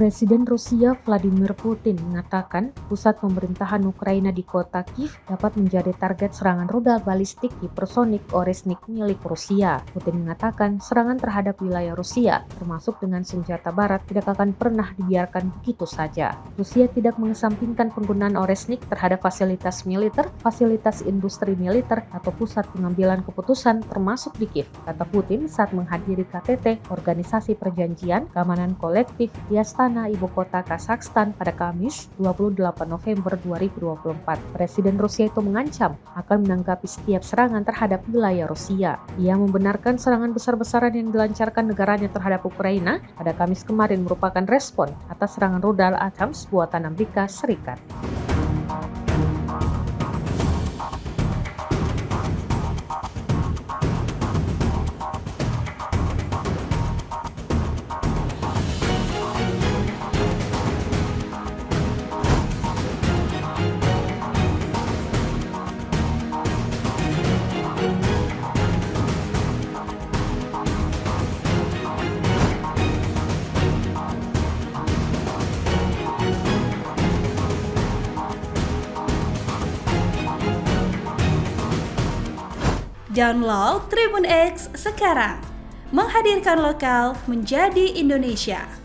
Presiden Rusia Vladimir Putin mengatakan pusat pemerintahan Ukraina di kota Kiev dapat menjadi target serangan rudal balistik hipersonic Oresnik milik Rusia. Putin mengatakan serangan terhadap wilayah Rusia, termasuk dengan senjata barat, tidak akan pernah dibiarkan begitu saja. Rusia tidak mengesampingkan penggunaan Oresnik terhadap fasilitas militer, fasilitas industri militer, atau pusat pengambilan keputusan termasuk di Kiev, kata Putin saat menghadiri KTT, Organisasi Perjanjian Keamanan Kolektif di Astana, ibu kota Kazakhstan pada Kamis 28 November 2024. Presiden Rusia itu mengancam akan menanggapi setiap serangan terhadap wilayah Rusia. Ia membenarkan serangan besar-besaran yang dilancarkan negaranya terhadap Ukraina pada Kamis kemarin merupakan respon atas serangan rudal ATACMS buatan Amerika Serikat. Download Tribun X sekarang, menghadirkan lokal menjadi Indonesia.